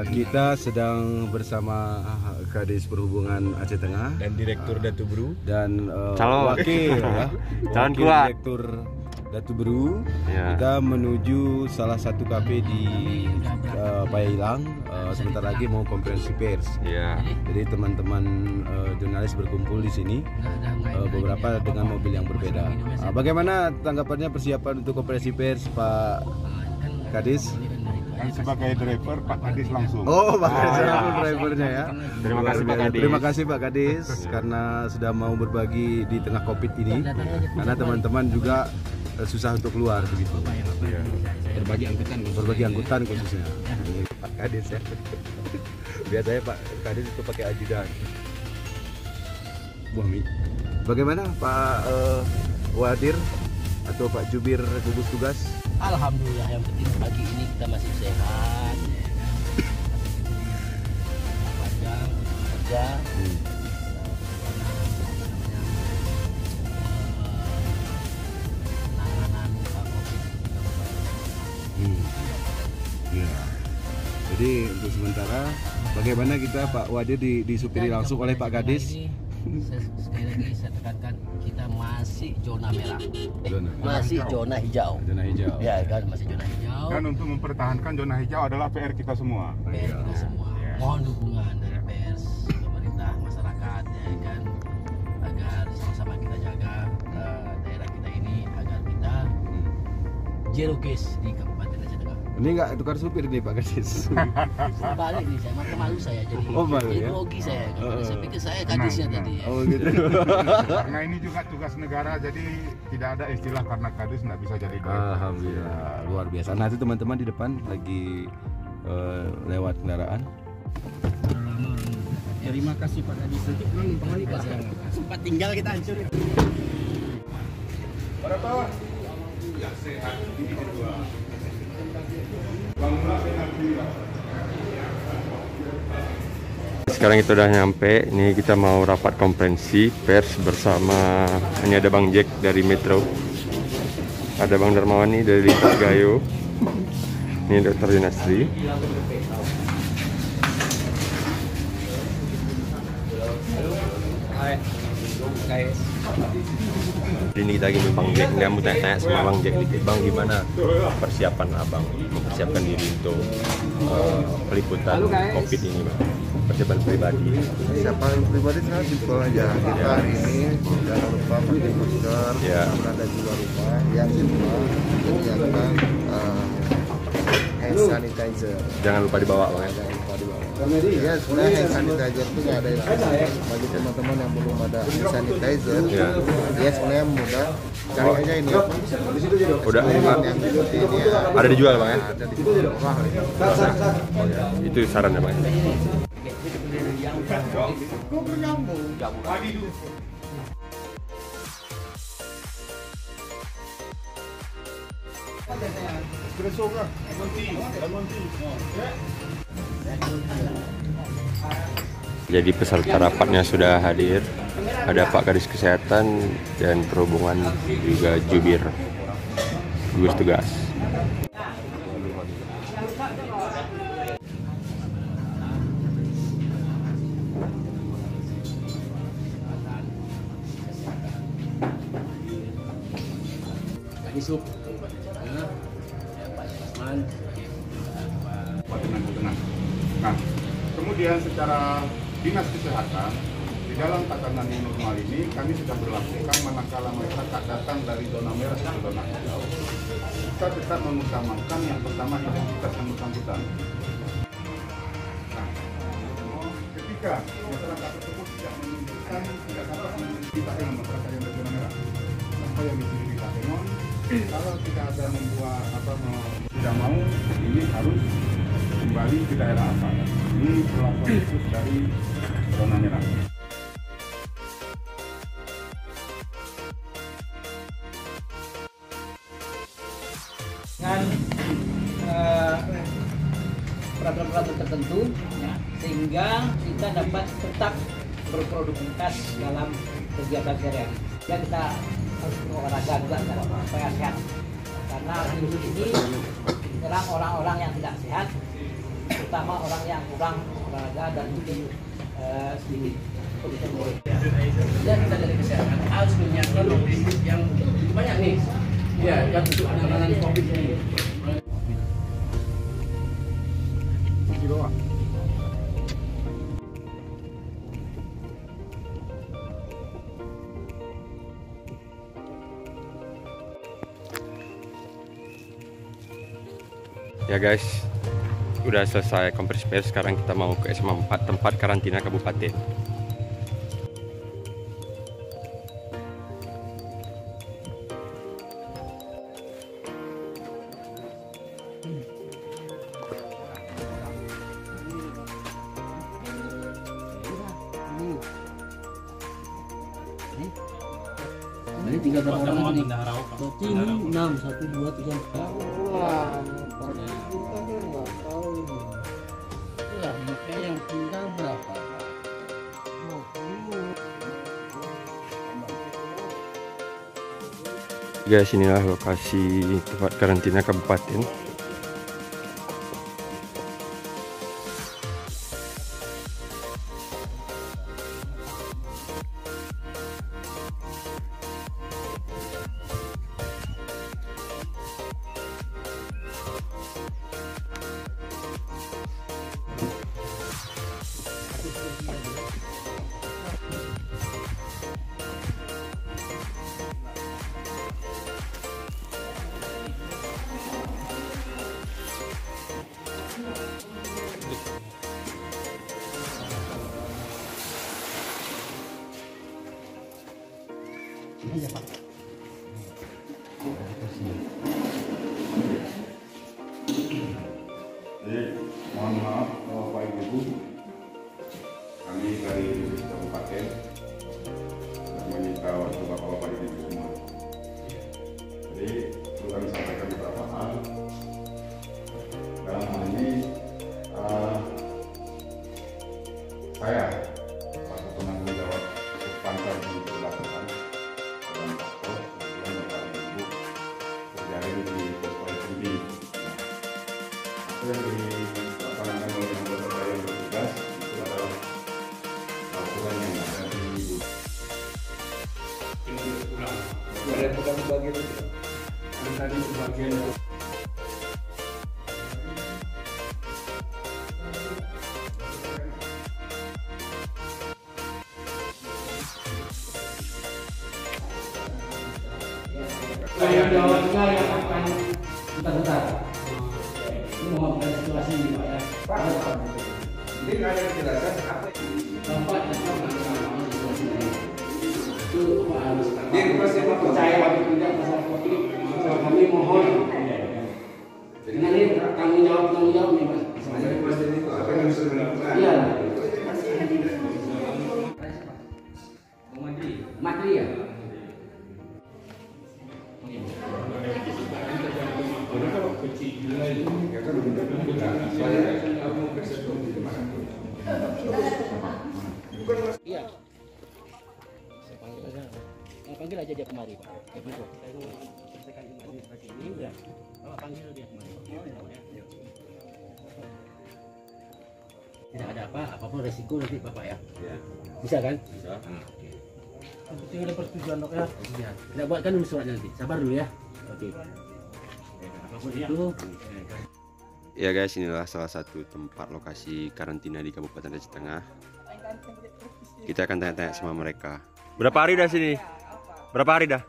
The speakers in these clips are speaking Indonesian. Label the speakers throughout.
Speaker 1: Kita sedang bersama Kadis Perhubungan Aceh Tengah
Speaker 2: dan Direktur Datu Beru
Speaker 1: dan
Speaker 3: Calon.
Speaker 1: wakil ya,
Speaker 3: Calon
Speaker 1: wakil
Speaker 3: kuat.
Speaker 1: Direktur Datu Beru.
Speaker 3: Ya.
Speaker 1: Kita menuju salah satu kafe di Pailang. Sebentar lagi mau konferensi pers.
Speaker 3: Ya.
Speaker 1: Jadi teman-teman jurnalis berkumpul di sini, beberapa dengan mobil yang berbeda. Bagaimana tanggapannya persiapan untuk konferensi pers, Pak Kadis?
Speaker 2: kan sebagai driver Pak Kadis langsung.
Speaker 1: Oh, Pak Kadis langsung drivernya ya.
Speaker 3: Terima kasih Pak Kadis.
Speaker 1: Terima kasih Pak Kadis karena sudah mau berbagi di tengah Covid ini. Karena teman-teman juga susah untuk keluar begitu. Ya. Berbagi angkutan khususnya. Pak Kadis ya. Biasanya Pak Kadis itu pakai ajudan. Buah mie. Bagaimana Pak Wadir atau Pak Jubir gugus tugas?
Speaker 4: Alhamdulillah, yang penting pagi ini kita masih sehat, panjang kerja, penanganan COVID.
Speaker 1: Ya. Jadi untuk sementara, bagaimana kita Pak Wadir disupiri langsung oleh Pak Kadis?
Speaker 4: Sekali lagi saya tekankan, kita masih zona merah,
Speaker 1: Zona
Speaker 4: zona hijau.
Speaker 1: Zona hijau.
Speaker 4: Ya kan, masih zona hijau.
Speaker 2: Dan untuk mempertahankan zona hijau adalah PR kita semua.
Speaker 4: PR kita semua. Mohon dukungan dari pers, pemerintah, masyarakat, ya kan, agar sama-sama kita jaga daerah kita ini agar kita zero case di Kabupaten Aceh Tengah.
Speaker 1: Ini nggak tukar supir nih Pak Kadis.
Speaker 4: Balik nih saya, malu saya jadi.
Speaker 1: Oh, malu ya?
Speaker 4: Grogi saya. Saya pikir saya kadisnya tadi. Ya.
Speaker 1: Oh gitu.
Speaker 2: Karena ini juga tugas negara, jadi tidak ada istilah karena Kadis nggak bisa jadi driver.
Speaker 1: Alhamdulillah, luar biasa. Nah itu teman-teman di depan lagi lewat kendaraan.
Speaker 4: Terima kasih Pak Kadis. Nanti pulang numpang lagi Pak. Sempat tinggal kita hancurin.
Speaker 2: Pada bawah. Ya sehat. Ini kedua. Bangunlah dengan jiwa.
Speaker 3: Sekarang kita udah nyampe. Ini kita mau rapat konferensi pers bersama. Ini ada Bang Jack dari Metro. Ada Bang Darmawani dari Gayo. Ini Dr. Dinastri. Ini kita lagi nih Bang Jack, dia mau tanya-tanya sama Bang Jack dikit. Bang, gimana persiapan Abang mempersiapkan diri untuk peliputan COVID ini, Bang? Persiapan pribadi.
Speaker 5: Persiapan pribadi sangat simpel aja. Kita hari ini jangan lupa pakai masker,
Speaker 3: Ya.
Speaker 5: berada di luar rumah. Yang kedua, menyediakan hand sanitizer.
Speaker 3: Jangan lupa dibawa, Bang.
Speaker 5: Jangan lupa dibawa. Ya, sebenarnya hand sanitizer itu nggak ada yang susah. Bagi teman-teman yang belum ada hand sanitizer,
Speaker 3: Ya.
Speaker 5: ya sebenarnya mudah. Cari aja ini apa?
Speaker 3: Udah.
Speaker 5: Minuman yang seperti ini ya.
Speaker 3: Ada dijual, Bang? Ya?
Speaker 5: Ada di murah.
Speaker 3: Oh, ya. Itu sarannya, Bang. Jadi peserta rapatnya sudah hadir. Ada Pak Kadis Kesehatan dan Perhubungan, juga Jubir gugus tugas.
Speaker 4: Kadisub Kabupaten Aceh Tengah, Pak Yasman.
Speaker 2: Nah, kemudian secara dinas kesehatan di dalam tatanan new normal ini kami sudah berlakukan manakala masyarakat datang dari zona merah ke zona hijau, kita tetap mengutamakan yang pertama identitas yang bersangkutan. Nah, ketika masyarakat tersebut tidak menunjukkan, tidak dapat menunjukkan dengan masyarakat yang dari zona merah, apa yang disini kita tengok, kalau tidak ada membuat tidak mau, ini harus kembali ke daerah asal. Ini perlakuan khusus dari zona merah.
Speaker 4: Dengan peraturan-peraturan tertentu, ya, sehingga kita dapat tetap berproduktivitas dalam kegiatan sehari-hari. Ya, kita harus berolahraga juga supaya sehat. Karena virus ini menyerang orang-orang yang tidak sehat,
Speaker 6: terutama orang yang kurang olahraga dan mungkin sedikit kebutuhan.
Speaker 4: Dan kita dari kesehatan harus menyiapkan logistik yang banyak nih. Ya, yang untuk penanganan COVID ini.
Speaker 3: Ya guys, udah selesai konferensi pers. Sekarang kita mau ke SMA 4 tempat karantina kabupaten.
Speaker 4: Ini tinggal berapa orang nih?
Speaker 6: Berarti ini 6, 1, 2, 3, 4.
Speaker 5: Wah, kita kan nggak tahu ini.
Speaker 4: Ya, makanya yang tinggal berapa?
Speaker 3: Guys, inilah lokasi tempat karantina kabupaten.
Speaker 2: Jadi mohon maaf Bapak Ibu, kami dari Divisi Kabupaten meminta waktu Bapak-Bapak di sini semua. Jadi perlu kami sampaikan beberapa hal. Dalam hal ini saya selaku penanggung jawab pantai di Selatan dan Pastor dan Bapak Ibu terjaring di Polres Tinggi. Yang dilaksanakan oleh anggota saya yang bertugas itu adalah laporan yang ada di ini pulang. Ada pulang bagian itu. Ada tadi sebagian.
Speaker 4: Jawabnya yang akan bentar-bentar. Ini memaafkan situasi ini Pak ya.
Speaker 2: Ini ada kejelasan apa
Speaker 4: Bapak situasi ini. Itu Pak harus percaya atau tidak masalah COVID. Kami mohon. Dengan ini tanggung jawab nih Mas.
Speaker 2: apa yang harus dilakukan?
Speaker 4: Iya. Matri ya. Iya. Saya panggil aja. Panggil aja dia kemari, Pak. Kita ini selesaikan administrasi ini udah. Bapak panggil dia kemari. Tidak ada apapun resiko nanti Bapak ya. Bisa kan? Bisa. Penting ada persetujuan Dok ya. Iya. Tidak buatkan dulu suratnya nanti. Sabar dulu ya. Oke. Apapun itu.
Speaker 3: Ya guys, inilah salah satu tempat lokasi karantina di Kabupaten Aceh Tengah. Kita akan tanya-tanya sama mereka. Berapa hari dah sini? Berapa hari dah?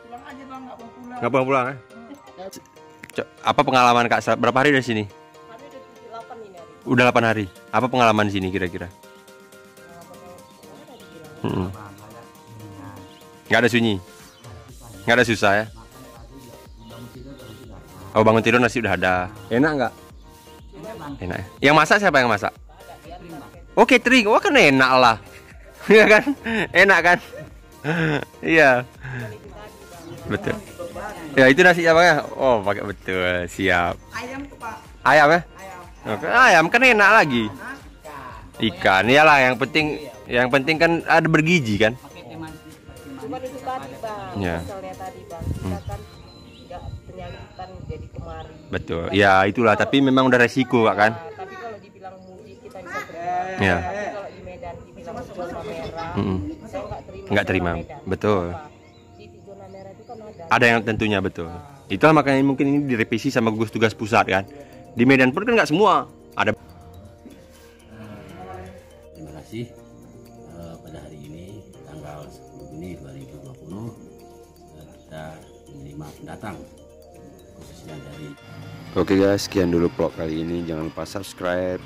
Speaker 6: Pulang aja Bang, nggak mau pulang.
Speaker 3: Nggak pulang-pulang eh? Apa pengalaman Kak? Berapa hari dah sini?
Speaker 6: Kami udah 8 ini hari.
Speaker 3: Udah 8 hari. Apa pengalaman di sini kira-kira? Nggak ada sunyi? Nggak ada susah ya? Oh, bangun tidur nasi udah ada. Enak nggak? Enak ya? Yang masak siapa yang masak? Oh, catering. Wah, kan enak lah. Iya kan? Enak kan? Iya. Betul. Ya, itu nasi apa ya? Oh, pakai betul. Siap.
Speaker 6: Ayam tuh Pak.
Speaker 3: Ayam ya?
Speaker 6: Ayam.
Speaker 3: Oke, ayam kan enak lagi. Ikan. Iyalah, yang penting kan ada bergizi kan?
Speaker 7: Cuma itu tadi Bang,
Speaker 3: Ya.
Speaker 7: misalnya tadi Bang, kita kan nggak penyalitan jadi kemari
Speaker 3: Betul. Ya itulah, tapi memang udah resiko Kak kan.
Speaker 7: Tapi kalau dibilang mudik kita bisa terima.
Speaker 3: Ya.
Speaker 7: Tapi kalau di Medan dibilang zona merah, saya nggak terima.
Speaker 3: Nggak terima.
Speaker 7: Medan.
Speaker 3: Betul.
Speaker 7: Kenapa? Di zona merah itu kan ada.
Speaker 3: Ada yang tentunya betul. Itulah makanya mungkin ini direvisi sama gugus tugas pusat kan. Di Medan pun kan nggak semua. Ada.
Speaker 4: Terima kasih pada hari ini tanggal 10 Juni 2020 kita menerima pendatang khususnya dari.
Speaker 3: Oke guys, sekian dulu vlog kali ini. Jangan lupa subscribe,